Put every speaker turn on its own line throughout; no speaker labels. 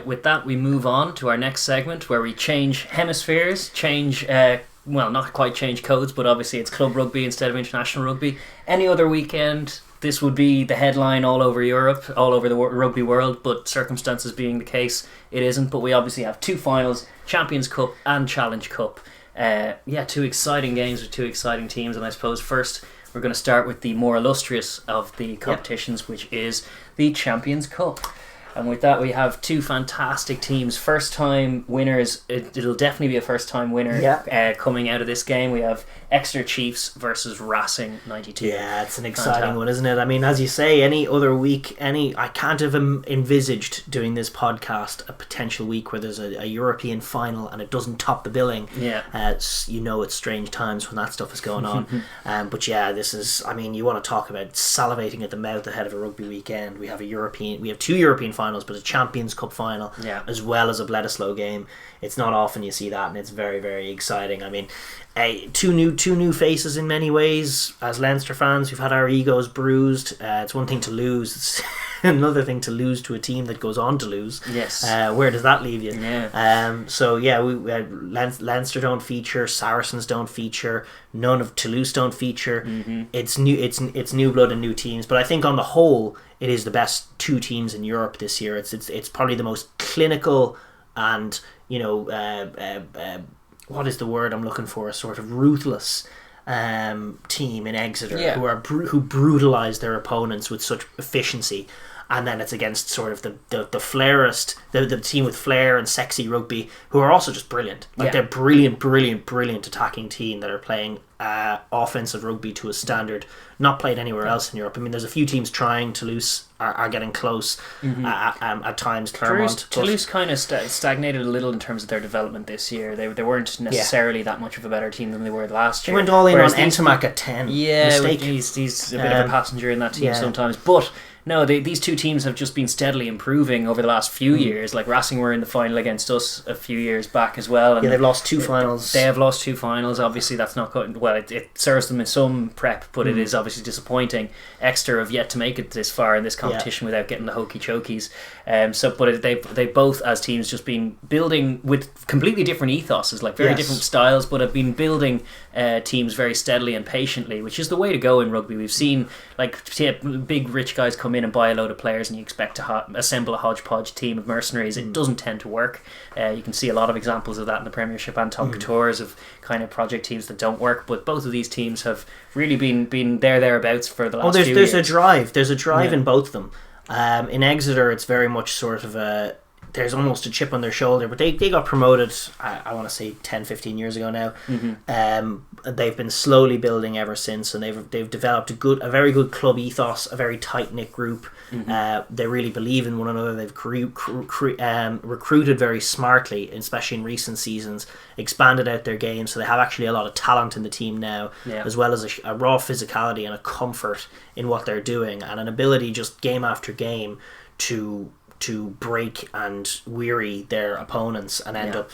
with that, we move on to our next segment where we change hemispheres, not quite change codes, but obviously it's club rugby instead of international rugby. Any other weekend, this would be the headline all over Europe, all over the rugby world, but circumstances being the case, it isn't. But we obviously have two finals, Champions Cup and Challenge Cup. Two exciting games with two exciting teams, and I suppose first we're going to start with the more illustrious of the competitions, which is the Champions Cup. And with that, we have two fantastic teams, first-time winners. It'll definitely be a first-time winner coming out of this game. We have Exeter Chiefs versus Racing 92.
Yeah, it's an exciting one, isn't it? I mean, as you say, any other week, I can't have envisaged doing this podcast a potential week where there's a European final and it doesn't top the billing.
Yeah.
It's strange times when that stuff is going on. But yeah, this is, I mean, you want to talk about salivating at the mouth ahead of a rugby weekend. We have two European finals, but a Champions Cup final, as well as a Bledisloe game. It's not often you see that, and it's very, very exciting. I mean, two new faces in many ways. As Leinster fans, we've had our egos bruised. It's one thing to lose; it's another thing to lose to a team that goes on to lose.
Yes.
Where does that leave you?
Yeah.
Leinster don't feature. Saracens don't feature. None of Toulouse don't feature.
Mm-hmm.
It's new blood and new teams. But I think on the whole, it is the best two teams in Europe this year. It's probably the most clinical and what is the word I'm looking for? A sort of ruthless team in Exeter who brutalise their opponents with such efficiency, and then it's against sort of the flairist, the team with flair and sexy rugby, who are also just brilliant. They're brilliant attacking team that are playing offensive rugby to a standard not played anywhere else in Europe. I mean, there's a few teams trying. Toulouse are getting close at times. Clermont.
Toulouse kind of stagnated a little in terms of their development this year. They weren't necessarily that much of a better team than they were last year.
They went all in on Entomac at 10.
Yeah, he's a bit of a passenger in that team sometimes. But no, these two teams have just been steadily improving over the last few years. Like Racing were in the final against us a few years back as well. And
they've lost two finals.
They have lost two finals. Obviously, that's not good. Well, it serves them in some prep, but it is obviously disappointing. Exeter have yet to make it this far in this competition without getting the hokey chokies. But they both, as teams, just been building with completely different ethoses, like very different styles, but have been building teams very steadily and patiently, which is the way to go in rugby. We've seen big rich guys come in and buy a load of players, and you expect to assemble a hodgepodge team of mercenaries. It doesn't tend to work. You can see a lot of examples of that in the Premiership and top couture of kind of project teams that don't work. But both of these teams have really been thereabouts for the last few years.
There's a drive in both of them. In Exeter, it's very much sort of there's almost a chip on their shoulder, but they got promoted, I want to say 10-15 years ago now. They've been slowly building ever since, and they've developed a very good club ethos, a very tight-knit group. They really believe in one another. They've recruited very smartly, especially in recent seasons, expanded out their game, so they have actually a lot of talent in the team now, as well as a raw physicality and a comfort in what they're doing, and an ability just game after game to break and weary their opponents and end up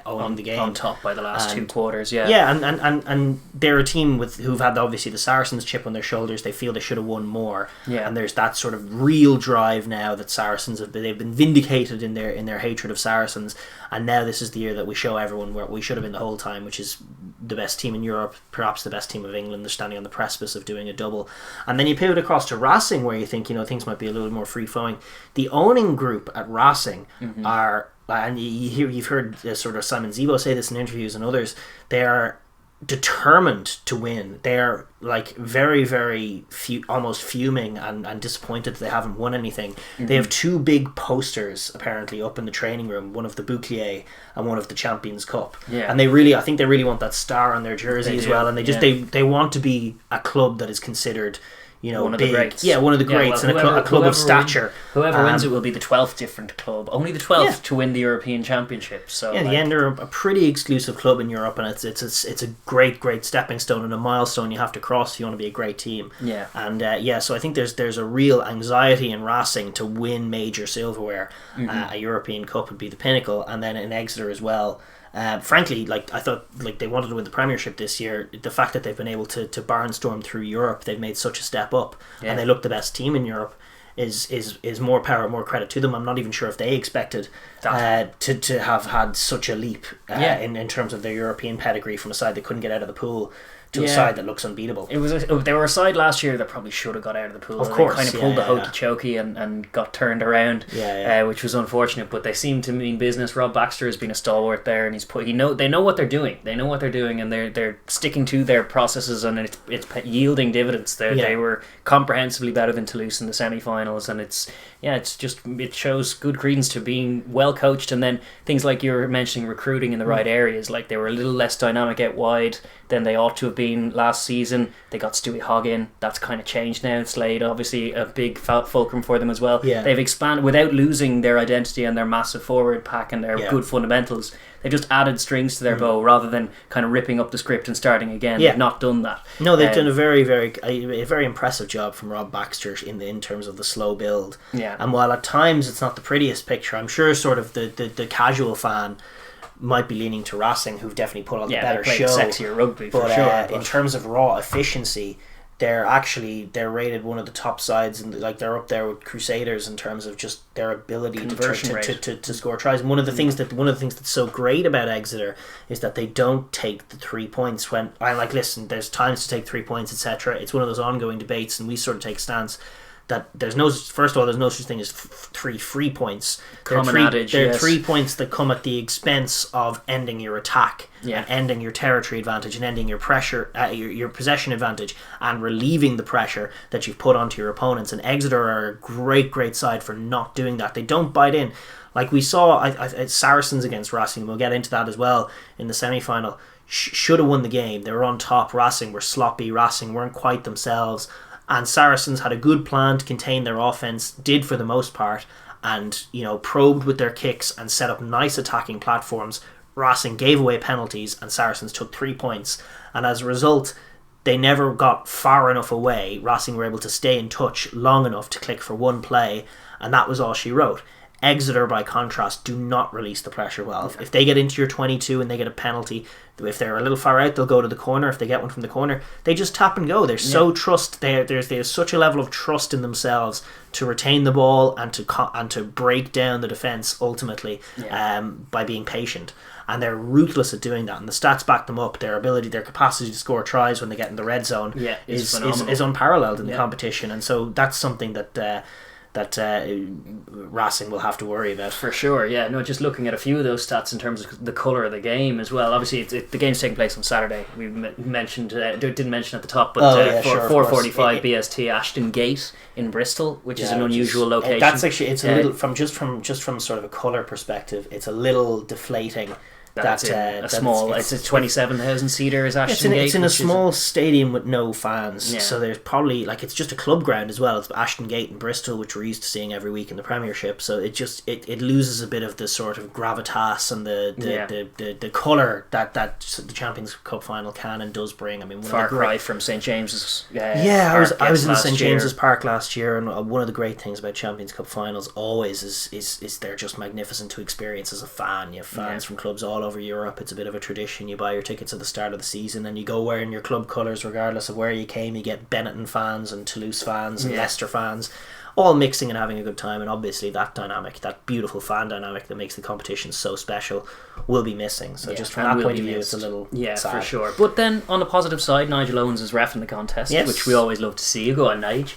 owning the game
on top by the last two quarters.
And they're a team who've had obviously the Saracens chip on their shoulders. They feel they should have won more, and there's that sort of real drive now that Saracens they've been vindicated in their hatred of Saracens, and now this is the year that we show everyone where we should have been the whole time, which is the best team in Europe, perhaps the best team of England. They're standing on the precipice of doing a double. And then you pivot across to Racing, where you think things might be a little more free flowing. The owning group at Racing are, and you've heard sort of Simon Zebo say this in interviews and others, they are determined to win. They're like very, very almost fuming and disappointed that they haven't won anything. They have two big posters apparently up in the training room, one of the Bouclier and one of the Champions Cup, and I think they really want that star on their jersey as well, and they want to be a club that is considered
one of
big,
the greats.
One of the greats, and a club of stature.
Whoever wins it will be the 12th different club. Only the 12th to win the European Championship. So
in the end, they're a pretty exclusive club in Europe, and it's a great stepping stone and a milestone you have to cross if you want to be a great team. So I think there's a real anxiety in Racing to win major silverware. A European Cup would be the pinnacle, and then in Exeter as well. Frankly, I thought they wanted to win the Premiership this year. The fact that they've been able to barnstorm through Europe, they've made such a step up, and they look the best team in Europe. is more power, more credit to them. I'm not even sure if they expected to have had such a leap in terms of their European pedigree from a side that couldn't get out of the pool to a side that looks unbeatable.
They were a side last year that probably should have got out of the pool.
Of course,
they kind of pulled the hokey chokey and got turned around, which was unfortunate. But they seem to mean business. Rob Baxter has been a stalwart there, and they know what they're doing. They know what they're doing, and they're sticking to their processes, and it's yielding dividends. They were comprehensively better than Toulouse in the semi-finals, and it shows good credence to being well coached. And then things like you were mentioning, recruiting in the right areas, like they were a little less dynamic out wide than they ought to have been last season. They got Stewie Hogg in. That's kind of changed now. Slade, obviously a big fulcrum for them as well. They've expanded without losing their identity and their massive forward pack and their good fundamentals. They just added strings to their bow rather than kind of ripping up the script and starting again. They've not done that.
No, they've done a very impressive job from Rob Baxter in terms of the slow build. And while at times it's not the prettiest picture, I'm sure sort of the casual fan might be leaning to Racing, who've definitely put on the better show.
Sexier rugby,
for sure. But in terms of raw efficiency, they're rated one of the top sides, and like they're up there with Crusaders in terms of just their ability to score tries. And one of the things that's so great about Exeter is that they don't take the 3 points when I'm like, listen, there's times to take 3 points, etc. It's one of those ongoing debates, and we sort of take a stance that there's no such thing as three free points. There are 3 points that come at the expense of ending your attack, and ending your territory advantage, and ending your pressure, your possession advantage, and relieving the pressure that you've put onto your opponents. And Exeter are a great side for not doing that. They don't bite in. Like we saw Saracens against Racing, we'll get into that as well in the semi-final, should have won the game. They were on top. Racing were sloppy. Racing weren't quite themselves. And Saracens had a good plan to contain their offence, did for the most part, and probed with their kicks and set up nice attacking platforms. Racing gave away penalties, and Saracens took 3 points. And as a result, they never got far enough away. Racing were able to stay in touch long enough to click for one play, and that was all she wrote. Exeter, by contrast, do not release the pressure well. If they get into your 22 and they get a penalty, if they're a little far out, they'll go to the corner. If they get one from the corner, they just tap and go. They're so there's such a level of trust in themselves to retain the ball and to break down the defence ultimately by being patient. And they're ruthless at doing that. And the stats back them up. Their capacity to score tries when they get in the red zone is unparalleled in the competition. And so that's something that Racing will have to worry about.
For sure, just looking at a few of those stats in terms of the colour of the game as well. Obviously, the game's taking place on Saturday. We mentioned, didn't mention at the top, but 4:45 BST, Ashton Gate in Bristol, which is an unusual location.
That's actually, it's a little, from sort of a colour perspective, it's a little deflating.
It's a 27,000 seater is Ashton Gate.
It's in a small stadium with no fans, so there's probably it's just a club ground as well. It's Ashton Gate in Bristol, which we're used to seeing every week in the Premiership. So it loses a bit of the sort of gravitas and the colour that the Champions Cup final can and does bring. I mean,
far cry from St James's.
I was in St James's Park last year, and one of the great things about Champions Cup finals always is they're just magnificent to experience as a fan. You have fans from clubs all over Europe. It's a bit of a tradition. You buy your tickets at the start of the season and you go wearing your club colours regardless of where you came. You get Benetton fans and Toulouse fans and Leicester fans all mixing and having a good time, and obviously that dynamic, that beautiful fan dynamic that makes the competition so special, will be missing. So just from that point of view, it's a little sad.
For sure. But then on the positive side, Nigel Owens is reffing the contest, which we always love to see. You go on, Nige.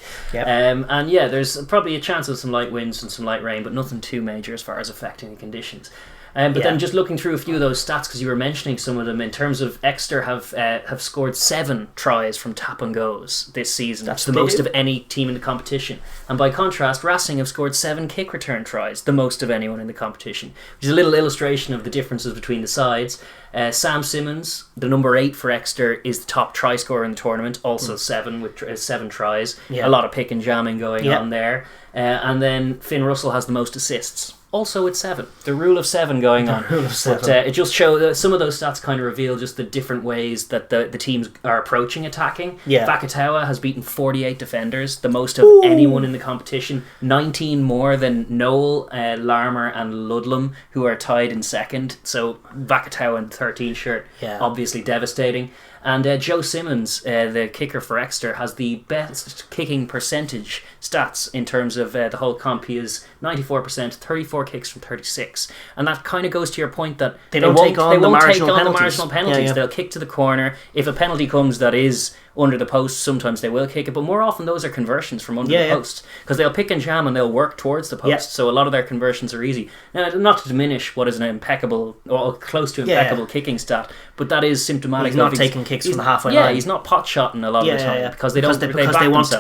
There's probably a chance of some light winds and some light rain, but nothing too major as far as affecting the conditions. Then just looking through a few of those stats, because you were mentioning some of them, in terms of Exeter have scored 7 tries from tap and goes this season. That's the most of any team in the competition. And by contrast, Racing have scored 7 kick return tries, the most of anyone in the competition, which is a little illustration of the differences between the sides. Sam Simmons, the number 8 for Exeter, is the top try scorer in the tournament, also 7 with 7 tries. A lot of pick and jamming going on there. And then Finn Russell has the most assists, also with 7. The rule of 7 going on. But it just shows some of those stats kind of reveal just the different ways that the teams are approaching attacking. Vakatawa has beaten 48 defenders, the most of anyone in the competition. 19 more than Noel, Larmer and Ludlam, who are tied in second. So Vakatawa in the 13 shirt, obviously devastating. And Joe Simmons, the kicker for Exeter, has the best kicking percentage stats in terms of the whole comp. He is 94%, 34 kicks from 36. And that kind of goes to your point that
they won't take on the marginal
penalties. They'll kick to the corner. If a penalty comes that is under the post, sometimes they will kick it, but more often those are conversions from under the post, because they'll pick and jam and they'll work towards the post, so a lot of their conversions are easy. Now, not to diminish what is an impeccable or close to impeccable kicking stat, but that is symptomatic.
He's not taking kicks from the halfway line.
He's not pot shotting a lot of the time because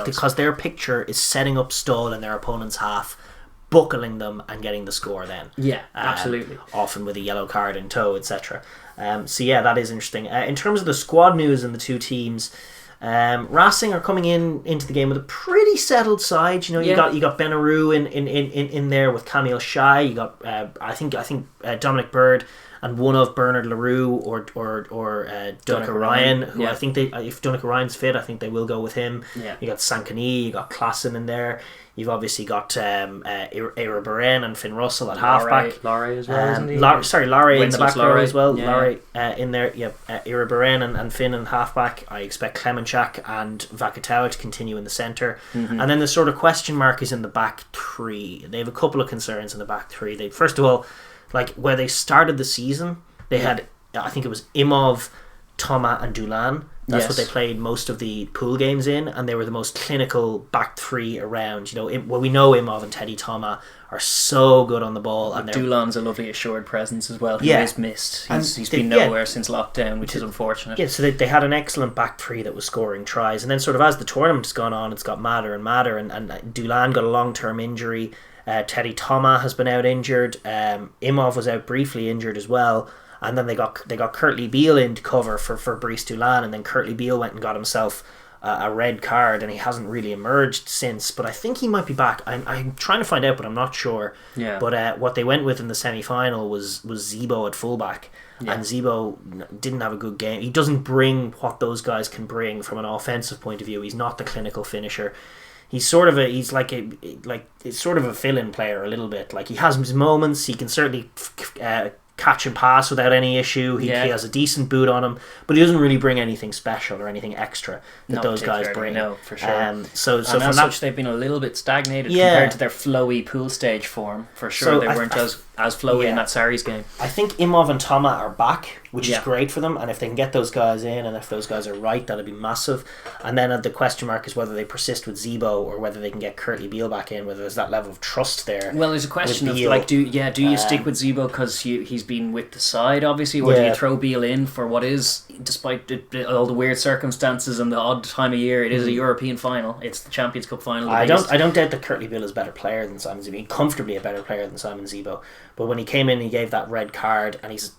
because their picture is setting up stall in their opponent's half, buckling them and getting the score then.
Absolutely.
Often with a yellow card in tow, etc. That is interesting. In terms of the squad news in the two teams, Racing are coming into the game with a pretty settled side. You got Benaroo in there with Camille Shai. You got I think Dominic Bird and one of Bernard Leroux or Dunica Ryan, who I think if Dunica Ryan's fit, I think they will go with him. You got Sankani, you got Klassen in there. You've obviously got Eira Beren and Finn Russell at halfback.
Laurie as well, isn't he?
Laurie in the back row as well.
Yeah.
Laurie in there. Eira Beren and Finn in halfback. I expect Klemenchak and Vakatawa to continue in the centre. And then the sort of question mark is in the back three. They have a couple of concerns in the back three. First of all, like where they started the season, they had, I think it was Imov, Toma and Dulan. That's what they played most of the pool games in, and they were the most clinical back three around. We know Imov and Teddy Toma are so good on the ball, and
Dulan's a lovely assured presence as well. He is missed. He's been nowhere since lockdown, which is unfortunate.
Yeah, so they had an excellent back three that was scoring tries, and then sort of as the tournament's gone on, it's got madder and madder, and Dulan got a long-term injury. Teddy Toma has been out injured. Imov was out briefly injured as well. And then they got Curtly Beale in to cover for Brice Dulan, and then Curtly Beale went and got himself a red card, and he hasn't really emerged since. But I think he might be back. I'm trying to find out, but I'm not sure. But what they went with in the semi-final was Zebo at fullback, and Zebo didn't have a good game. He doesn't bring what those guys can bring from an offensive point of view. He's not the clinical finisher. He's sort of a fill-in player a little bit. Like, he has his moments. He can certainly catch and pass without any issue. He has a decent boot on him, but he doesn't really bring anything special or anything extra that those guys bring.
No, for sure.
So
from as such, they've been a little bit stagnated compared to their flowy pool stage form. For sure, they weren't as flowy in that Sarries game.
I think Imov and Toma are back, which is great for them, and if they can get those guys in, and if those guys are right, that'll be massive. And then the question mark is whether they persist with Zebo or whether they can get Curtly Beale back in, whether there's that level of trust there.
Well, there's a question of do you stick with Zebo because he's been with the side, obviously, or do you throw Beale in for what is, despite all the weird circumstances and the odd time of year, it is a European final. It's the Champions Cup final.
I don't doubt that Curtly Beale is a better player than Simon Zebo. Comfortably a better player than Simon Zebo. But when he came in, he gave that red card, and he's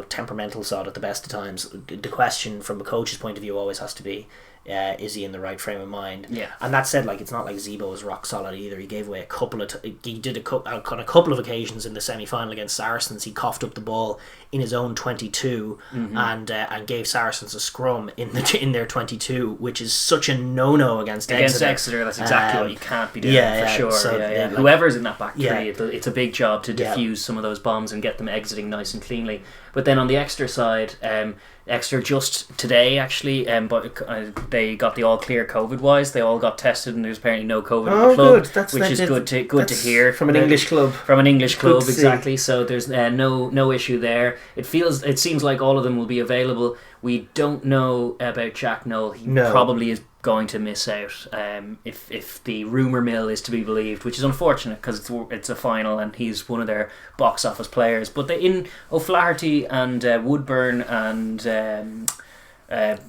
temperamental sod at the best of times. The question from a coach's point of view always has to be, is he in the right frame of mind? And that said, it's not like Zebo was rock solid either. He gave away a couple of on a couple of occasions in the semi-final against Saracens. He coughed up the ball in his own 22 and gave Saracens a scrum in their 22, which is such a no-no against Exeter.
That's exactly what you can't be doing for sure. So, whoever's in that back three, it's a big job to defuse some of those bombs and get them exiting nice and cleanly. But then on the Exeter side, Exeter just today actually, but they got the all clear COVID wise. They all got tested, and there's apparently no COVID in the club, which is good to hear
from an English club.
From an English club, exactly. So there's no issue there. It seems like all of them will be available. We don't know about Jack Noel. He probably is going to miss out if the rumour mill is to be believed, which is unfortunate because it's a final and he's one of their box office players. But in O'Flaherty and Woodburn and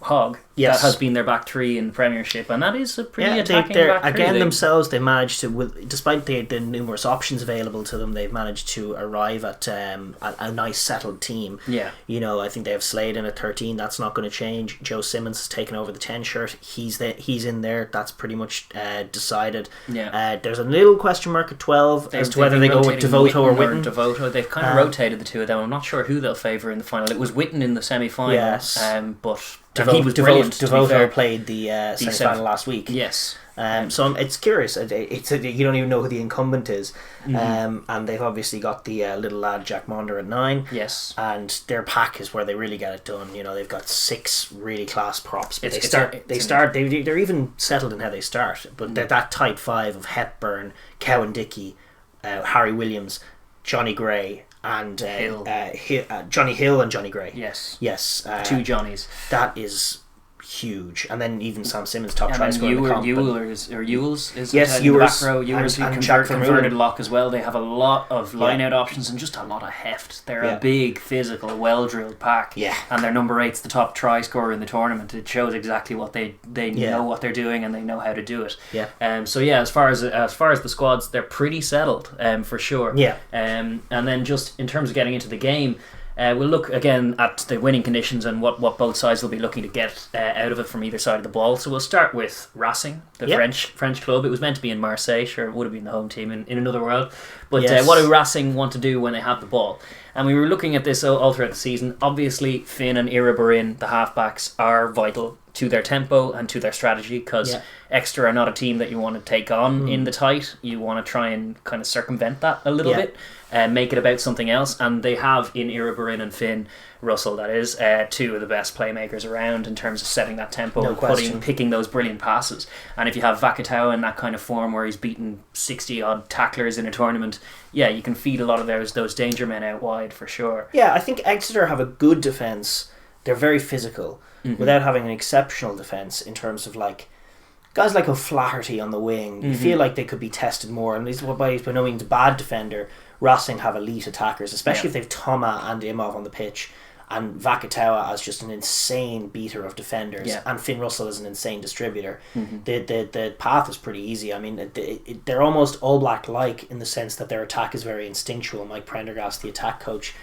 Hogg, that has been their back three in the Premiership, and that is a pretty attacking back three. Again,
themselves, they managed to, despite the numerous options available to them, they've managed to arrive at a nice settled team. I think they have Slade in at 13. That's not going to change. Joe Simmons has taken over the 10 shirt. He's in there. That's pretty much decided. There's a little question mark at 12 as to whether they go with Devoto or Witten.
Devoto. They've kind of rotated the two of them. I'm not sure who they'll favour in the final. It was Witten in the semi-final, but he was brilliant.
Devoto played the semi-final last week.
Yes.
So it's curious. You don't even know who the incumbent is, and they've obviously got the little lad Jack Monder at 9.
Yes,
and their pack is where they really get it done. You know, they've got 6 really class props. But they're even settled in how they start. But they're that tight 5 of Hepburn, Cowan-Dickey, Harry Williams, Johnny Gray, and Johnny Hill and Johnny Gray.
Yes,
2
Johnnies.
That is huge. And then even Sam Simmons, top try scorer in the comp.
Ewells is
yes,
in the back row.
Ewers
converted lock as well. They have a lot of line-out options and just a lot of heft. They're a big, physical, well-drilled pack.
Yeah.
And their number 8's the top try scorer in the tournament. It shows exactly what they know what they're doing and they know how to do it.
Yeah.
So as far as the squads, they're pretty settled. For sure.
Yeah.
And then just in terms of getting into the game. We'll look again at the winning conditions and what both sides will be looking to get out of it from either side of the ball. So we'll start with Racing, the French club. It was meant to be in Marseille, sure it would have been the home team in another world. But what do Racing want to do when they have the ball? And we were looking at this all throughout the season. Obviously, Finn and Iribarin, the halfbacks, are vital to their tempo and to their strategy because Exeter are not a team that you want to take on in the tight. You want to try and kind of circumvent that a little bit and make it about something else. And they have in Iribarin and Finn Russell, that is, 2 of the best playmakers around in terms of setting that tempo and picking those brilliant passes. And if you have Vakatawa in that kind of form where he's beaten 60-odd tacklers in a tournament, you can feed a lot of those danger men out wide for sure.
Yeah, I think Exeter have a good defence. They're very physical without having an exceptional defence in terms of like guys like O'Flaherty on the wing. You feel like they could be tested more, and he's by no means a bad defender. Racing have elite attackers, especially if they've Toma and Imov on the pitch, and Vakatawa as just an insane beater of defenders, and Finn Russell as an insane distributor. The path is pretty easy. I mean, they're almost All Black like in the sense that their attack is very instinctual. Mike Prendergast, the attack coach,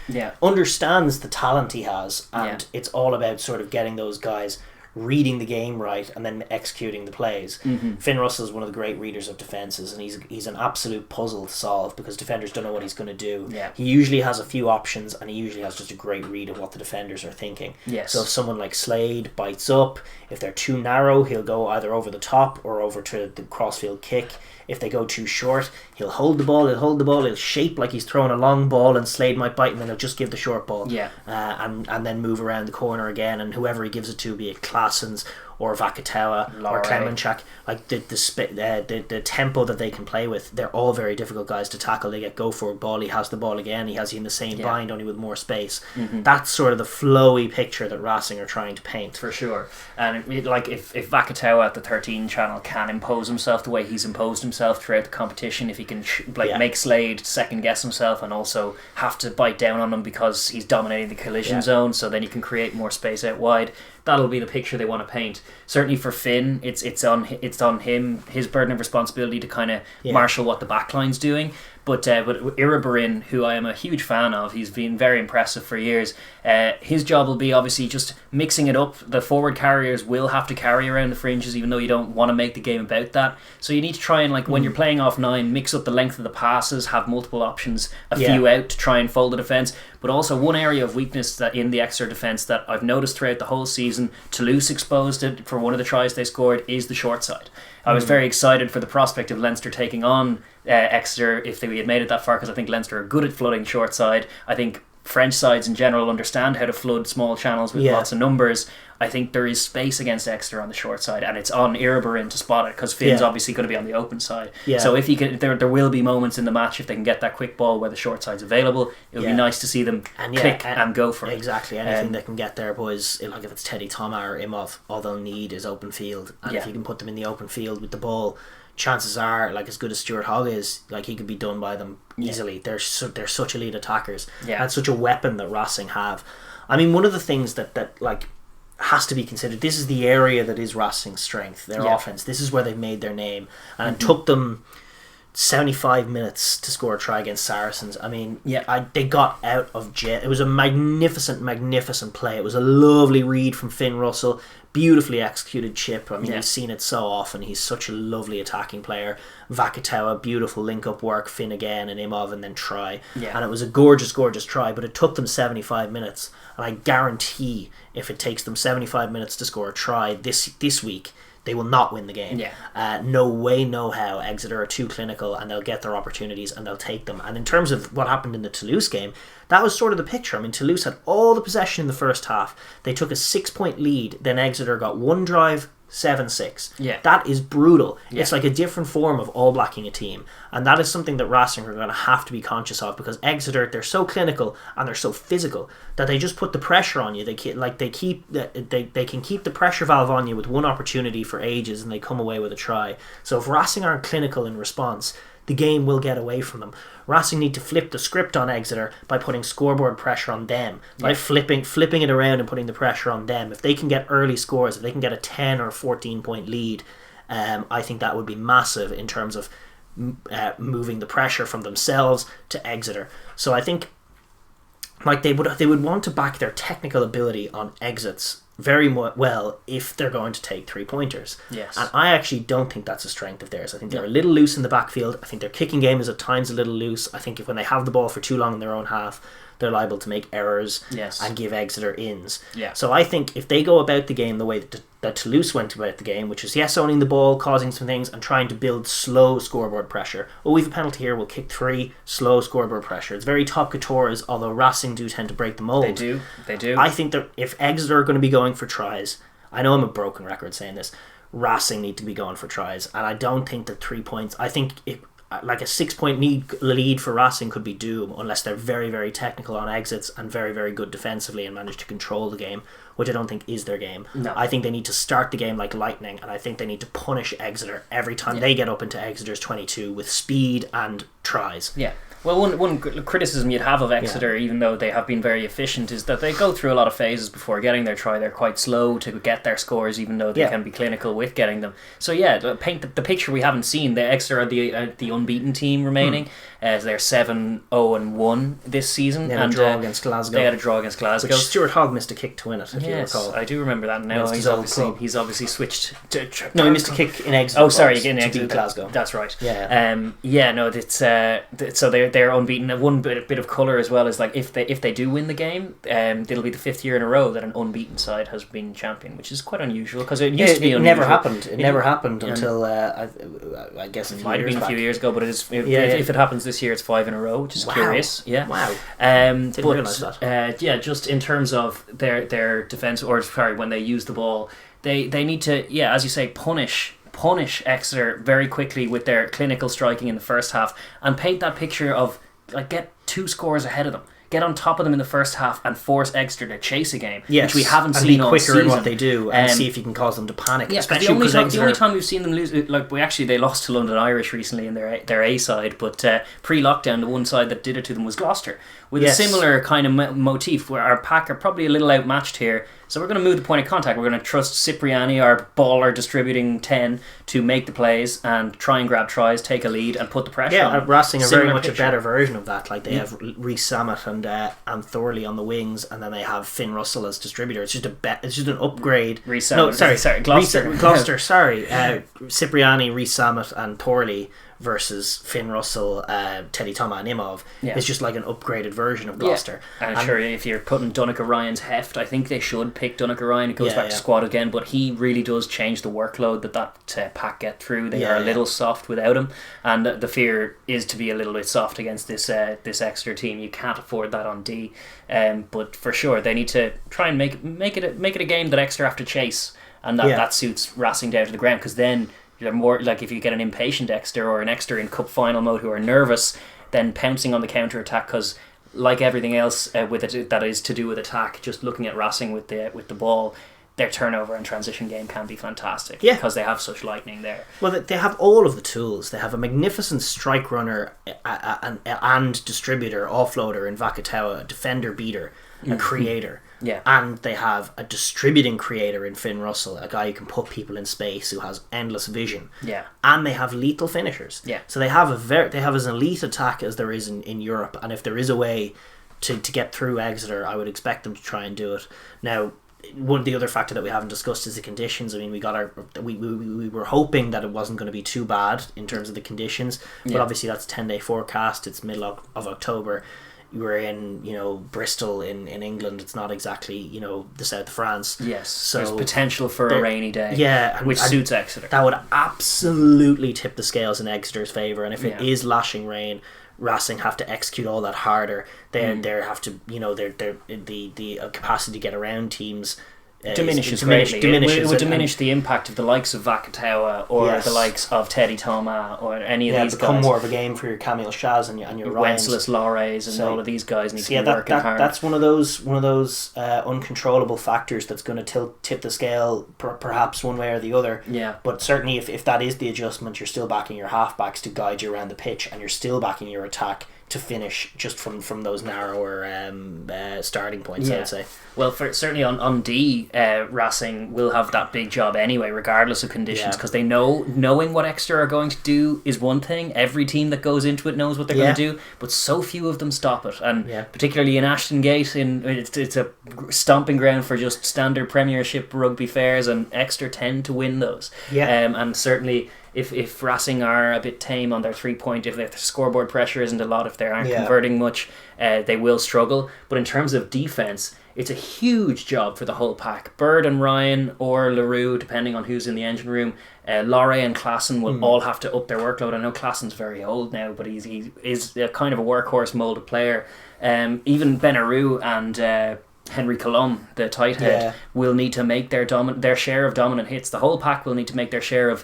understands the talent he has, and it's all about sort of getting those guys reading the game right and then executing the plays. Finn Russell is one of the great readers of defences, and he's an absolute puzzle to solve because defenders don't know what he's going to do. He usually has a few options, and he usually has just a great read of what the defenders are thinking. So if someone like Slade bites up, if they're too narrow, he'll go either over the top or over to the crossfield kick. If they go too short, he'll hold the ball, he'll shape like he's throwing a long ball, and Slade might bite, and then he'll just give the short ball. And then move around the corner again, and whoever he gives it to, be it Claessens or Vakatawa or Klemenchak, like the tempo that they can play with, they're all very difficult guys to tackle. They get go for a ball, he has the ball again, he has you in the same bind, only with more space. That's sort of the flowy picture that Racing are trying to paint.
For sure. And if Vakatawa at the 13 channel can impose himself the way he's imposed himself throughout the competition, if he can make Slade second guess himself and also have to bite down on him because he's dominating the collision zone, so then you can create more space out wide, that'll be the picture they want to paint. Certainly for Finn, it's on him, his burden of responsibility to kind of marshal what the backline's doing. But Iribarin, who I am a huge fan of, he's been very impressive for years. His job will be obviously just mixing it up. The forward carriers will have to carry around the fringes, even though you don't want to make the game about that. So you need to try and, when you're playing off 9, mix up the length of the passes, have multiple options, a few out to try and fold the defence. But also one area of weakness that in the Exeter defence that I've noticed throughout the whole season, Toulouse exposed it for one of the tries they scored, is the short side. I was very excited for the prospect of Leinster taking on Exeter if they had made it that far, because I think Leinster are good at flooding short side. I think French sides in general understand how to flood small channels with lots of numbers. I think there is space against Exeter on the short side, and it's on Iribarin to spot it because Finn's obviously going to be on the open side. So if he can, there will be moments in the match if they can get that quick ball where the short side's available. It'll be nice to see them click and go for it.
Exactly, anything they can get there, boys. Like if it's Teddy Toma or Imov, all they'll need is open field, and if you can put them in the open field with the ball, chances are, like as good as Stuart Hogg is, like he could be done by them easily. They're such elite attackers. That's such a weapon that Racing have. I mean, one of the things that has to be considered, this is the area that is Racing's strength, their offense. This is where they've made their name, and it took them 75 minutes to score a try against Saracens. I mean, they got out of jail. It was a magnificent play. It was a lovely read from Finn Russell, beautifully executed chip. I mean, you've seen it so often. He's such a lovely attacking player. Vakatawa, beautiful link-up work, Finn again, and Imov, and then try. Yeah. And it was a gorgeous, gorgeous try, but it took them 75 minutes. And I guarantee if it takes them 75 minutes to score a try this week, they will not win the game. Yeah. No way, no how. Exeter are too clinical, and they'll get their opportunities and they'll take them. And in terms of what happened in the Toulouse game, that was sort of the picture. I mean, Toulouse had all the possession in the first half. They took a 6-point lead. Then Exeter got one drive, 7-6. Yeah. That is brutal. Yeah. It's like a different form of all-blacking a team. And that is something that Racing are going to have to be conscious of, because Exeter, they're so clinical and they're so physical that they just put the pressure on you. They can keep the pressure valve on you with one opportunity for ages, and they come away with a try. So if Racing aren't clinical in response, the game will get away from them. Racing need to flip the script on Exeter by putting scoreboard pressure on them, by flipping it around and putting the pressure on them. If they can get early scores, if they can get a 10 or 14 point lead, I think that would be massive in terms of moving the pressure from themselves to Exeter. So I think they would want to back their technical ability on exits very well if they're going to take 3-pointers. Yes. And I actually don't think that's a strength of theirs. I think they're a little loose in the backfield. I think their kicking game is at times a little loose. I think when they have the ball for too long in their own half, they're liable to make errors and give Exeter ins. Yeah. So I think if they go about the game the way that Toulouse went about the game, which is owning the ball, causing some things, and trying to build slow scoreboard pressure. Oh, we have a penalty here, we'll kick 3, slow scoreboard pressure. It's very top couture's, although Racing do tend to break the mould. They do. I think that if Exeter are going to be going for tries, I know I'm a broken record saying this, Racing need to be going for tries, and I don't think that 3 points, I think like a 6-point lead for Racing could be doom unless they're very, very technical on exits and very, very good defensively and manage to control the game, which I don't think is their game. No. I think they need to start the game like lightning, and I think they need to punish Exeter every time they get up into Exeter's 22 with speed and tries. Yeah.
Well, one criticism you'd have of Exeter, even though they have been very efficient, is that they go through a lot of phases before getting their try. They're quite slow to get their scores, even though they can be clinical with getting them. So paint the picture we haven't seen. The Exeter are the unbeaten team remaining. They're 7-0-1 this season.
They had a draw against Glasgow.
They had a draw against Glasgow.
Which Stuart Hogg missed a kick to win it, if you recall.
I do remember that now. He's obviously switched to...
No, he missed a kick in Exeter.
Oh, sorry, in Exeter.
Glasgow.
That's right. So they're unbeaten. One bit of colour as well is like if they do win the game, it'll be the 5th year in a row that an unbeaten side has been champion, which is quite unusual because it used to be unusual.
It never happened until I guess
it might have been a few years ago, but if it happens this year, it's 5 in a row, which is curious. Yeah,
wow. Didn't realise that.
Just in terms of their defence, when they use the ball, they need to, as you say, punish Exeter very quickly with their clinical striking in the first half and paint that picture of get 2 scores ahead of them, get on top of them in the first half and force Exeter to chase a game, which we haven't seen all season.
And be quicker in what they do and see if you can cause them to panic.
Yeah, especially the only time we've seen them lose, they lost to London Irish recently in their A side, but pre-lockdown the one side that did it to them was Gloucester, with a similar kind of motif where our pack are probably a little outmatched here. So we're going to move the point of contact. We're going to trust Cipriani, our baller distributing 10, to make the plays and try and grab tries, take a lead and put the pressure on.
Racing are very much a better version of that. They have Rhys Sammet and Thorley on the wings, and then they have Finn Russell as distributor. It's just an upgrade. Gloucester. Sorry, Cipriani, Rhys Sammet and Thorley versus Finn Russell, Teddy Thomas and Imov is just like an upgraded version of Gloucester.
And sure, if you're putting Donnacha Ryan's heft, I think they should pick Donnacha Ryan. It goes back to squad again, but he really does change the workload that pack get through. They are a little soft without him, and the fear is to be a little bit soft against this Exeter team. You can't afford that on D, but for sure they need to try and make it a game that Exeter have to chase, and that suits Racing down to the ground, because then you're more like if you get an impatient Exeter or an Exeter in cup final mode who are nervous, then pouncing on the counter attack, because like everything else with it that is to do with attack, just looking at Racing with the ball, their turnover and transition game can be fantastic because they have such lightning there.
Well, they have all of the tools. They have a magnificent strike runner and distributor, offloader in Vakatawa, a defender beater, a creator. Yeah. And they have a distributing creator in Finn Russell, a guy who can put people in space, who has endless vision. Yeah. And they have lethal finishers. Yeah. So they have as elite attack as there is in Europe, and if there is a way to get through Exeter, I would expect them to try and do it. Now, one of the other factor that we haven't discussed is the conditions. I mean, we were hoping that it wasn't going to be too bad in terms of the conditions, but obviously that's 10-day forecast. It's middle of October. You were in, Bristol in England. It's not exactly, the south of France.
Yes,
so
there's potential for a rainy day.
Yeah,
which suits Exeter.
That would absolutely tip the scales in Exeter's favour. And if it is lashing rain, Racing have to execute all that harder. They have to, the capacity to get around teams
diminishes greatly. It would diminish the impact of the likes of Vakatawa or the likes of Teddy Toma or any of these guys.
Become more of a game for your Camille Shaz and your
Wenceslas Laures and all of these guys need to be working hard.
That's one of those uncontrollable factors that's going to tip the scale perhaps one way or the other.
Yeah.
But certainly if that is the adjustment, you're still backing your halfbacks to guide you around the pitch, and you're still backing your attack to finish just from those narrower starting points, I would say.
Well, certainly on D, Racing will have that big job anyway, regardless of conditions, because they knowing what Exeter are going to do is one thing. Every team that goes into it knows what they're going to do, but so few of them stop it. And particularly in Ashton Gate, it's a stomping ground for just standard Premiership rugby fairs, and Exeter tend to win those. And certainly, if Racing are a bit tame on their 3-point, if their scoreboard pressure isn't a lot, if they aren't converting much, they will struggle. But in terms of defence, it's a huge job for the whole pack. Bird and Ryan, or LaRue, depending on who's in the engine room, Laurie and Klassen will all have to up their workload. I know Klassen's very old now, but he is a kind of a workhorse moulded player. Even Benaroo and Henry Colum, the tight head, will need to make their share of dominant hits. The whole pack will need to make their share of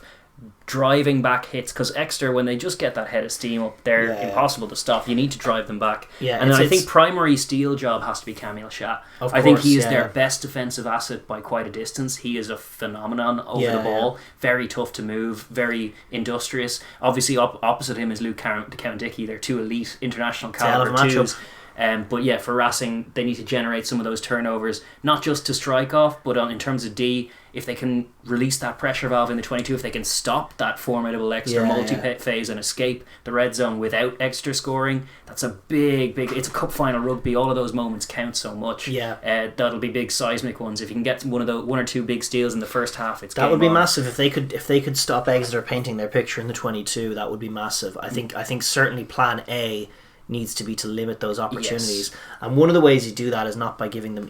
driving back hits, because Exeter, when they just get that head of steam up, they're impossible to stop. You need to drive them back. And I think primary steal job has to be Camille Shah. I think he is their best defensive asset by quite a distance. He is a phenomenon over the ball. Very tough to move, very industrious. Obviously opposite him is Luke Cowan-Dickey. They're two elite international caliber twos. But for Racing, they need to generate some of those turnovers, not just to strike off, but in terms of D, if they can release that pressure valve in the 22, if they can stop that formidable Exeter multi-phase and escape the red zone without Exeter scoring, that's a big, it's a cup final rugby. All of those moments count so much. That'll be big seismic ones. If you can get one or two big steals in the first half, that
would be massive. If they could stop Exeter painting their picture in the 22, that would be massive. I think certainly plan A needs to be to limit those opportunities, and one of the ways you do that is not by giving them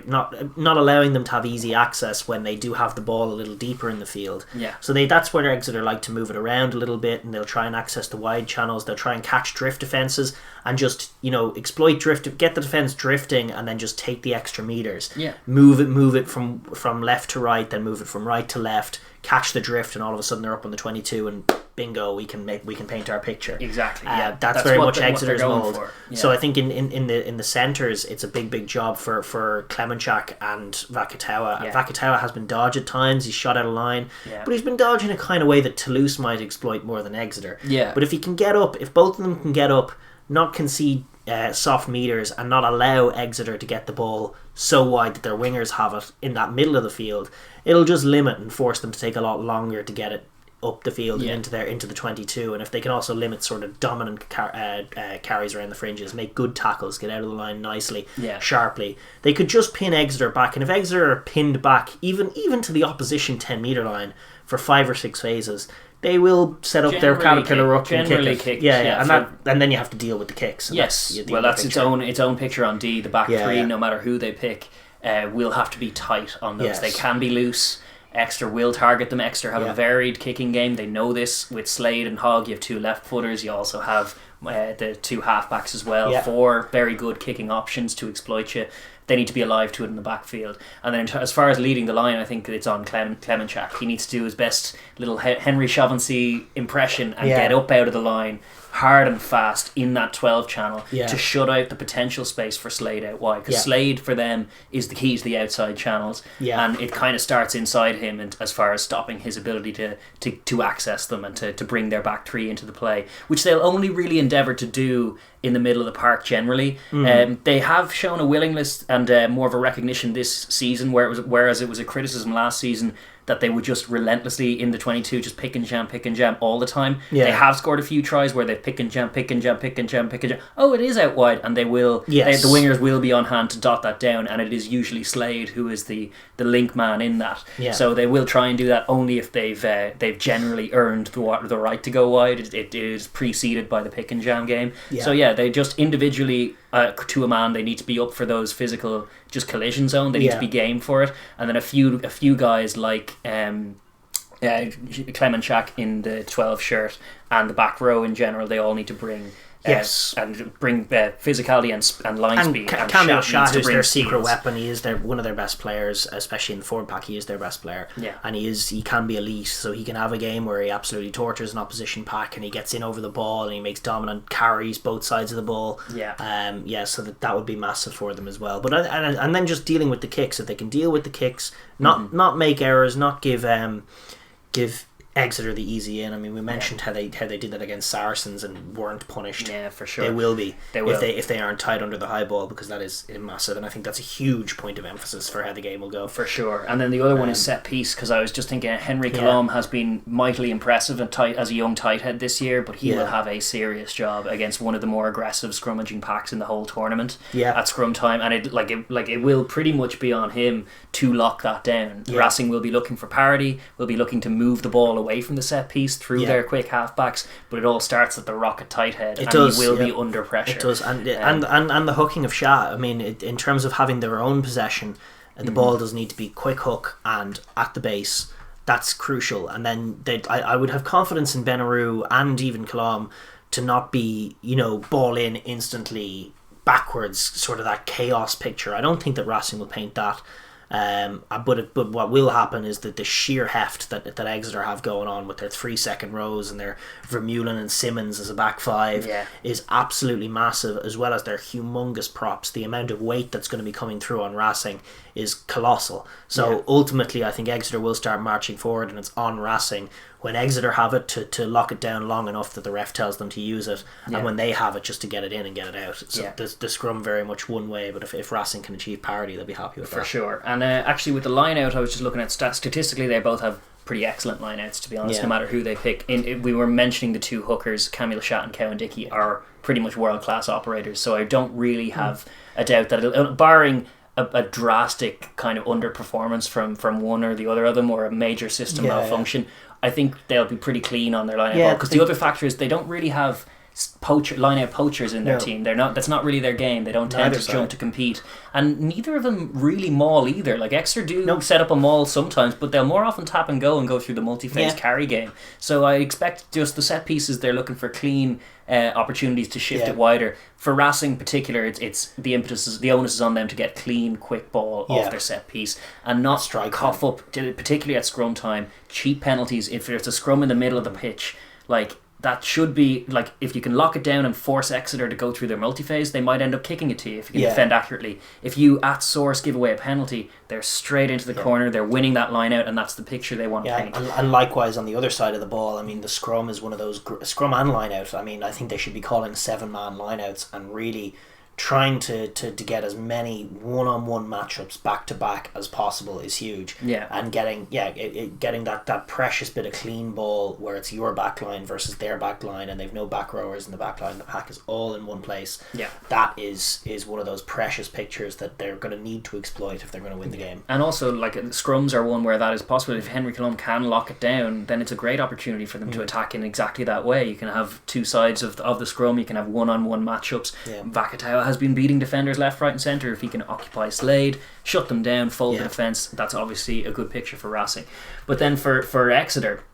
not allowing them to have easy access when they do have the ball a little deeper in the field. So that's where Exeter like to move it around a little bit, and they'll try and access the wide channels. They'll try and catch drift defences and just exploit drift, get the defence drifting, and then just take the extra meters. Move it from left to right, then move it from right to left. Catch the drift, and all of a sudden they're up on the 22, and bingo, we can paint our picture.
Exactly.
That's very much Exeter's mold. So I think in the centres, it's a big job for Klemenchak and Vakatawa. Vakatawa has been dodged at times. He's shot out of line, but he's been dodged in a kind of way that Toulouse might exploit more than Exeter. But if he can get up, if both of them can get up, not concede soft meters, and not allow Exeter to get the ball so wide that their wingers have it in that middle of the field, it'll just limit and force them to take a lot longer to get it up the field and into the 22. And if they can also limit sort of dominant carries around the fringes, make good tackles, get out of the line nicely, sharply, they could just pin Exeter back. And if Exeter are pinned back even to the opposition 10 metre line for 5 or 6 phases, they will set up their caterpillar ruck and kick. And then you have to deal with the kicks.
That's its own picture on D. The back three, no matter who they pick, will have to be tight on those. They can be loose. Exeter will target them. Exeter have a varied kicking game. They know this. With Slade and Hogg, you have 2 left footers. You also have the 2 halfbacks as well. 4 very good kicking options to exploit you. They need to be alive to it in the backfield. And then as far as leading the line, I think it's on Klemenchak. He needs to do his best little Henry Chavancy impression and get up out of the line hard and fast in that 12 channel to shut out the potential space for Slade out wide, because Slade for them is the key to the outside channels, and it kind of starts inside him, and as far as stopping his ability to access them and to bring their back three into the play, which they'll only really endeavour to do in the middle of the park generally. They have shown a willingness and more of a recognition this season, whereas it was a criticism last season that they would just relentlessly in the 22 just pick and jam all the time. They have scored a few tries where they pick and jam. Oh, it is out wide, and they will. The wingers will be on hand to dot that down, and it is usually Slade who is the link man in that. So they will try and do that only if they've generally earned the right to go wide. It is preceded by the pick and jam game. So they just individually to a man, they need to be up for those physical just collision zone. They need to be game for it, and then a few guys like Clement Shack in the 12 shirt and the back row in general, they all need to bring and bring physicality and line speed.
And Camille Shah is their secret weapon. He is one of their best players, especially in the forward pack. He is their best player, and he can be elite. So he can have a game where he absolutely tortures an opposition pack, and he gets in over the ball, and he makes dominant carries both sides of the ball. So that would be massive for them as well. But and then just dealing with the kicks, if they can deal with the kicks, not make errors, not give Exeter the easy in. I mean, we mentioned how they did that against Saracens and weren't punished.
Yeah, for sure.
They will be if they aren't tied under the high ball, because that is massive, and I think that's a huge point of emphasis for how the game will go.
For sure. And then the other one is set piece, because I was just thinking Henry Colombe has been mightily impressive and tight as a young tight head this year, but he will have a serious job against one of the more aggressive scrummaging packs in the whole tournament at scrum time, and it will pretty much be on him to lock that down. Racing will be looking for parity, will be looking to move the ball away from the set piece through their quick halfbacks, but it all starts at the rocket tight head, and he will be under pressure.
It does, and the hooking of Shah. I mean, in terms of having their own possession, the ball does need to be quick hook and at the base. That's crucial, and then I would have confidence in Benaroo and even Kalam to not be ball in instantly backwards, sort of that chaos picture. I don't think that Racing will paint that. But what will happen is that the sheer heft that Exeter have going on with their 3 second rows and their Vermeulen and Simmons as a back five is absolutely massive, as well as their humongous props. The amount of weight that's going to be coming through on Racing is colossal. So ultimately, I think Exeter will start marching forward, and it's on Racing when Exeter have it to lock it down long enough that the ref tells them to use it, and when they have it just to get it in and get it out. So the scrum very much one way, but if Racing can achieve parity, they'll be happy with that.
For sure. And actually with the line out, I was just looking at statistically, they both have pretty excellent line outs, to be honest, no matter who they pick. We were mentioning the two hookers, Camille Shat and Cowan Dickey, are pretty much world-class operators, so I don't really have a doubt that barring a drastic kind of underperformance from one or the other of them, or a major system malfunction, I think they'll be pretty clean on their line out, because the other factor is they don't really have line out poachers in their team. That's not really their game. They don't tend to jump to compete, and neither of them really maul either. Like Exeter do set up a maul sometimes, but they'll more often tap and go through the multi-phase carry game. So I expect just the set pieces, they're looking for clean opportunities to shift it wider. For Racing in particular, it's the onus is on them to get clean, quick ball off their set piece and not cough up, particularly at scrum time, cheap penalties. If there's a scrum in the middle of the pitch, that should be, if you can lock it down and force Exeter to go through their multi-phase, they might end up kicking it to you if you can defend accurately. If you, at source, give away a penalty, they're straight into the corner, they're winning that line out, and that's the picture they want to paint.
And likewise on the other side of the ball, I mean, the scrum is one of those, scrum and line out, I mean, I think they should be calling 7-man line outs and really trying to get as many one-on-one matchups back-to-back as possible is huge. And getting that precious bit of clean ball where it's your back line versus their back line, and they've no back rowers in the back line, the pack is all in one place. That is one of those precious pictures that they're going to need to exploit if they're going to win the game.
And also, scrums are one where that is possible. If Henry Colombe can lock it down, then it's a great opportunity for them to attack in exactly that way. You can have two sides of the scrum, you can have one-on-one matchups. Vakatawa has been beating defenders left, right and centre. If he can occupy Slade, shut them down, fold the defence, that's obviously a good picture for Racing. But then for Exeter,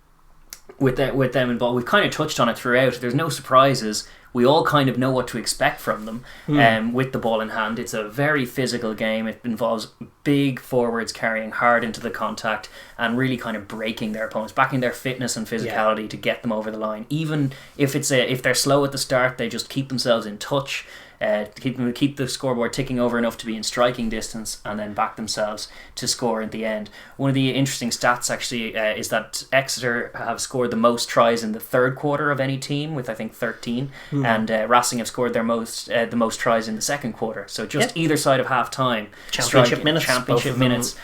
with them involved, we've kind of touched on it throughout, there's no surprises. We all kind of know what to expect from them with the ball in hand. It's a very physical game. It involves big forwards carrying hard into the contact and really kind of breaking their opponents, backing their fitness and physicality to get them over the line. Even if if they're slow at the start, they just keep themselves in touch, keep the scoreboard ticking over enough to be in striking distance, and then back themselves to score at the end. One of the interesting stats actually is that Exeter have scored the most tries in the third quarter of any team, with I think 13, and Racing have scored the most tries in the second quarter. So just either side of half time,
championship minutes.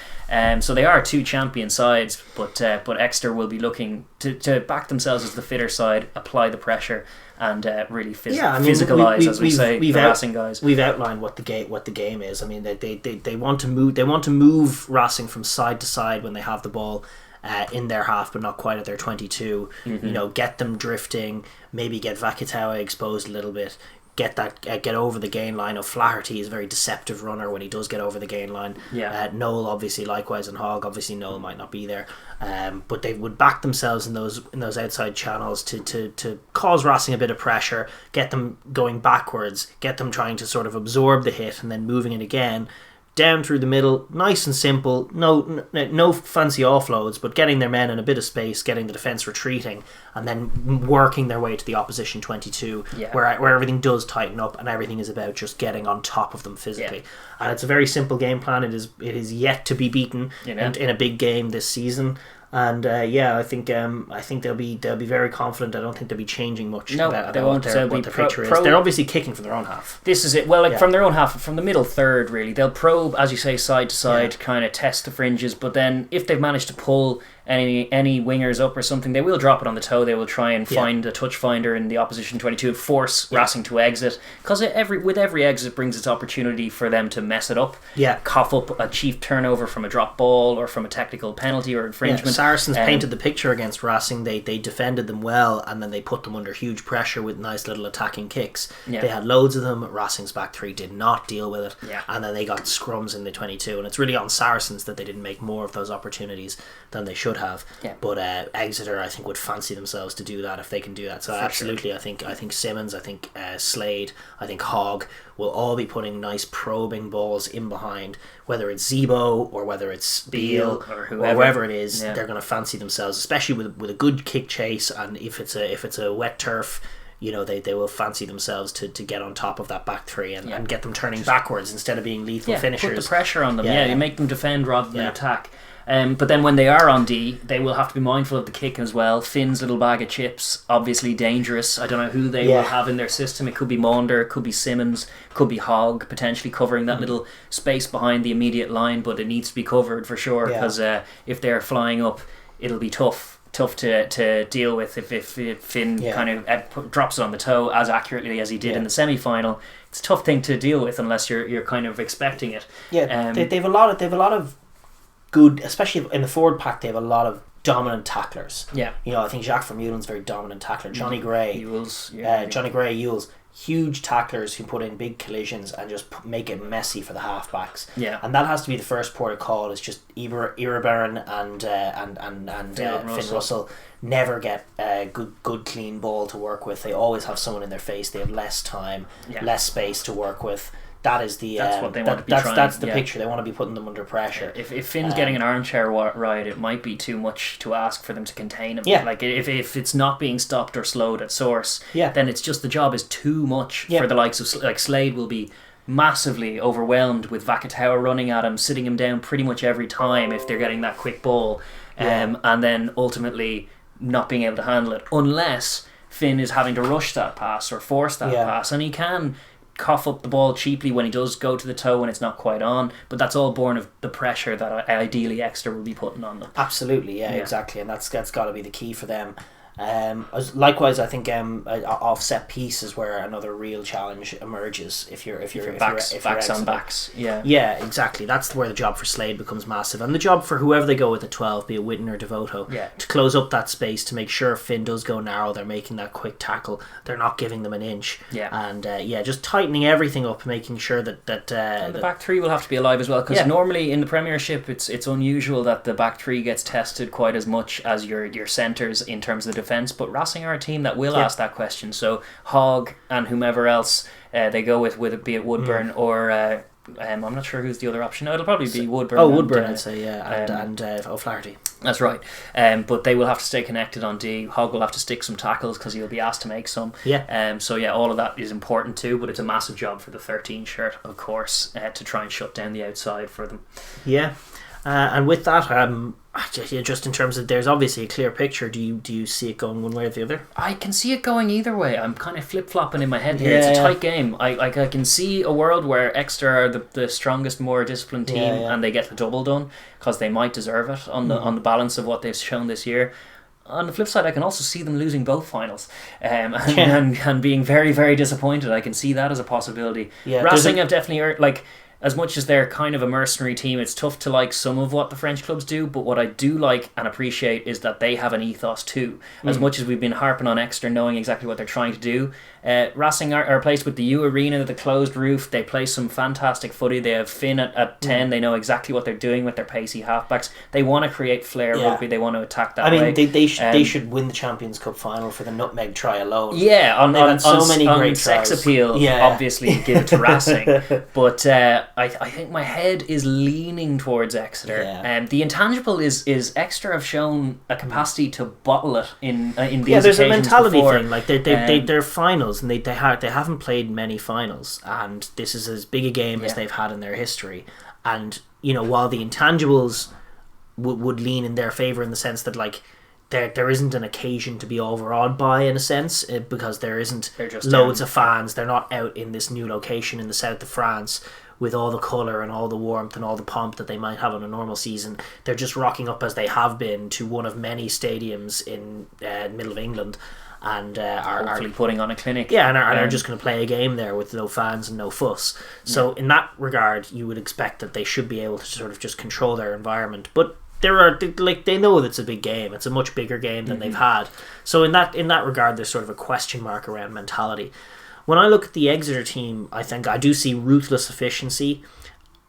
So they are two champion sides, but Exeter will be looking to back themselves as the fitter side, apply the pressure, and really physicalise, as we say, the Racing guys.
We've outlined what the game is. I mean, they want to move Racing from side to side when they have the ball in their half, but not quite at their 22. Get them drifting, maybe get Vakatawa exposed a little bit. Get over the gain line. O'Flaherty is a very deceptive runner when he does get over the gain line. Noel obviously likewise, and Hogg obviously. Noel might not be there, but they would back themselves in those outside channels to cause Racing a bit of pressure, get them going backwards, get them trying to sort of absorb the hit and then moving it again down through the middle, nice and simple, no fancy offloads, but getting their men in a bit of space, getting the defence retreating, and then working their way to the opposition 22, where everything does tighten up and everything is about just getting on top of them physically. And it's a very simple game plan. It is yet to be beaten in a big game this season. And I think they'll be very confident. I don't think they'll be changing much about what their picture is. They're obviously kicking from their own half.
This is it. Well, from their own half, from the middle third, really, they'll probe, as you say, side to side, kind of test the fringes. But then, if they've managed to pull any wingers up or something, they will drop it on the toe. They will try and find a touch finder in the opposition 22 and force Racing to exit, because with every exit brings its opportunity for them to mess it up, cough up a chief turnover from a drop ball or from a technical penalty or infringement.
Saracens painted the picture against Racing. They defended them well, and then they put them under huge pressure with nice little attacking kicks. They had loads of them. Racing's back three did not deal with it, and then they got scrums in the 22, and it's really on Saracens that they didn't make more of those opportunities than they should have. But Exeter, I think, would fancy themselves to do that if they can do that. So absolutely, sure. I think Simmons, I think Slade, I think Hogg will all be putting nice probing balls in behind, whether it's Zebo or whether it's Beale or whoever it is. They're going to fancy themselves, especially with a good kick chase, and if it's a wet turf, they will fancy themselves to get on top of that back three and get them turning backwards instead of being lethal finishers.
Put the pressure on them. You make them defend rather than attack. But then when they are on D, they will have to be mindful of the kick as well. Finn's little bag of chips, obviously dangerous. I don't know who they will have in their system. It could be Maunder, it could be Simmons, could be Hogg, potentially covering that little space behind the immediate line, but it needs to be covered for sure, because if they're flying up, it'll be tough to deal with if Finn kind of drops it on the toe as accurately as he did in the semi-final. It's a tough thing to deal with unless you're kind of expecting it.
They've a lot of good, especially in the forward pack. They have a lot of dominant tacklers. I think Jacques Vermeulen's a very dominant tackler. Johnny Gray, Ewells, huge tacklers who put in big collisions and just make it messy for the halfbacks. And that has to be the first port of call. It's just Iraburn and Finn Russell never get a good clean ball to work with. They always have someone in their face. They have less time, less space to work with. That's what they want to be trying. That's the picture. They want to be putting them under pressure.
If Finn's getting an armchair ride, it might be too much to ask for them to contain him. Like if it's not being stopped or slowed at source, then it's just the job is too much for the likes of Slade will be massively overwhelmed with Vakatawa running at him, sitting him down pretty much every time if they're getting that quick ball, and then ultimately not being able to handle it unless Finn is having to rush that pass or force that pass, and he can cough up the ball cheaply when he does go to the toe when it's not quite on, but that's all born of the pressure that ideally Exeter will be putting on them.
Absolutely, exactly, and that's got to be the key for them. Likewise, I think offset piece is where another real challenge emerges. If you're
backs on backs,
exactly. That's where the job for Slade becomes massive, and the job for whoever they go with at 12, be it Witten or Devoto, to close up that space to make sure Finn does go narrow. They're making that quick tackle. They're not giving them an inch. And just tightening everything up, making sure that
the back three will have to be alive as well, because normally in the Premiership it's unusual that the back three gets tested quite as much as your centres in terms of the defence, but Racing are a team that will ask that question. So Hogg and whomever else they go with it, be it Woodburn or I'm not sure who's the other option. No, it'll probably be Woodburn.
Woodburn, I'd say, and O'Flaherty.
That's right. But they will have to stay connected on D. Hogg will have to stick some tackles because he'll be asked to make some. All of that is important too, but it's a massive job for the 13 shirt, of course, to try and shut down the outside for them.
And with that, Just in terms of, there's obviously a clear picture. Do you see it going one way or the other?
I can see it going either way. I'm kind of flip-flopping in my head here. It's a tight game. I can see a world where Exeter are the strongest, more disciplined team, and they get the double done because they might deserve it on the balance of what they've shown this year. On the flip side, I can also see them losing both finals and being very, very disappointed. I can see that as a possibility. Racing have definitely earned, as much as they're kind of a mercenary team, it's tough to like some of what the French clubs do, but what I do like and appreciate is that they have an ethos too. As much as we've been harping on Exeter knowing exactly what they're trying to do, Racing are placed with the U Arena, the closed roof. They play some fantastic footy. They have Finn at 10. They know exactly what they're doing with their pacey halfbacks. They want to create flair rugby. They want to attack that way.
They should win the Champions Cup final for the nutmeg try alone.
On
so many great
sex
tries.
appeal, obviously give it to Racing. But I think my head is leaning towards Exeter. The intangible is Exeter have shown a capacity to bottle it in these
there's a
occasions
mentality
before.
thing. Like they're finals, and they haven't played many finals, and this is as big a game as they've had in their history. And while the intangibles would lean in their favour in the sense that there isn't an occasion to be overawed by, in a sense, because there isn't loads of fans. They're not out in this new location in the south of France with all the colour and all the warmth and all the pomp that they might have on a normal season. They're just rocking up as they have been to one of many stadiums in the middle of England, and are
hopefully putting on a clinic.
And are just going to play a game there with no fans and no fuss. So in that regard, you would expect that they should be able to sort of just control their environment. But they know that it's a big game. It's a much bigger game than they've had. So in that regard, there's sort of a question mark around mentality. When I look at the Exeter team, I think I do see ruthless efficiency.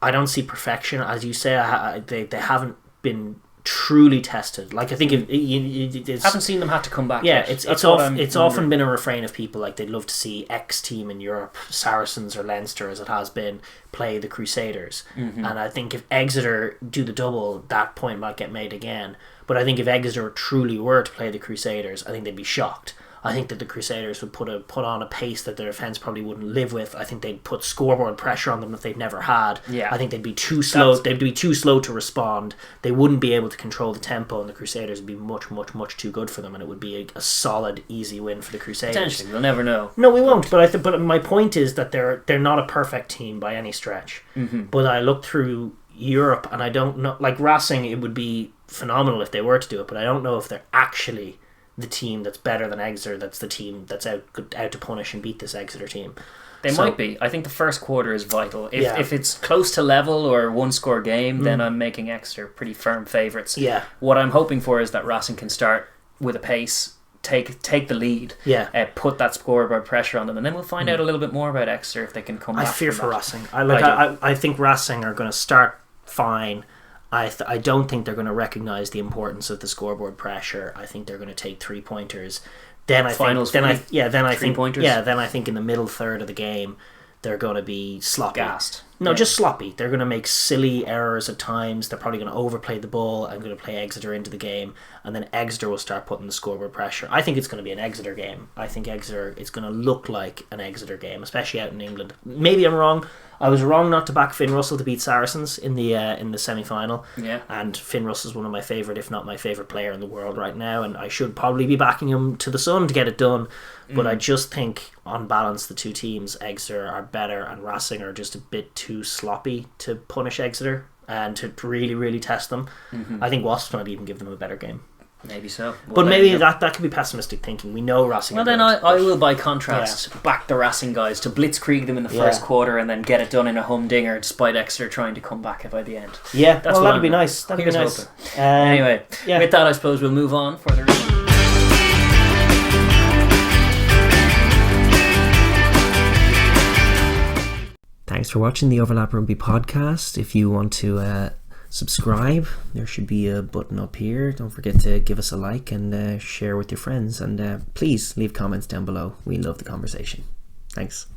I don't see perfection, as you say. They haven't been truly tested. I think
haven't seen them have to come back.
It's often been a refrain of people they'd love to see X team in Europe, Saracens or Leinster as it has been, play the Crusaders. And I think if Exeter do the double, that point might get made again. But I think if Exeter truly were to play the Crusaders, I think they'd be shocked. I think that the Crusaders would put on a pace that their defence probably wouldn't live with. I think they'd put scoreboard pressure on them that they've never had. I think they'd be too slow. They'd be too slow to respond. They wouldn't be able to control the tempo, and the Crusaders would be much, much, much too good for them, and it would be a solid, easy win for the Crusaders.
Potentially, we'll never know.
No, we won't. But my point is that they're not a perfect team by any stretch. But I look through Europe, and I don't know. Racing, it would be phenomenal if they were to do it, but I don't know if they're actually the team that's better than Exeter. That's the team that's out to punish and beat this Exeter team.
They might be. I think the first quarter is vital. If it's close to level or one score game, then I'm making Exeter pretty firm favourites. What I'm hoping for is that Racing can start with a pace, take the lead, put that scoreboard pressure on them, and then we'll find out a little bit more about Exeter if they can come back.
I fear for Racing. I think Racing are going to start fine. I don't think they're going to recognise the importance of the scoreboard pressure. I think they're going to take 3-pointers. Then I think in the middle third of the game they're going to be sloppy. Just sloppy. They're going to make silly errors at times. They're probably going to overplay the ball and going to play Exeter into the game, and then Exeter will start putting the scoreboard pressure. I think it's going to be an Exeter game. I think it's going to look like an Exeter game, especially out in England. Maybe I'm wrong. I was wrong not to back Finn Russell to beat Saracens in the semi-final. And Finn Russell's one of my favourite, if not my favourite player in the world right now, and I should probably be backing him to the sun to get it done. But I just think, on balance, the two teams, Exeter are better, and Racing are just a bit too sloppy to punish Exeter and to really, really test them. I think Wasps might even give them a better game.
Maybe so.
But maybe that could be pessimistic thinking. We know Racing.
Well, then I will, by contrast, back the Racing guys to blitzkrieg them in the first quarter and then get it done in a humdinger, despite Exeter trying to come back by the end.
That'd be nice. That'd be nice.
Anyway, with that, I suppose we'll move on for the reading.
Thanks for watching the Overlap Rugby podcast. If you want to subscribe, there should be a button up here. Don't forget to give us a like and share with your friends, and please leave comments down below. We love the conversation. Thanks.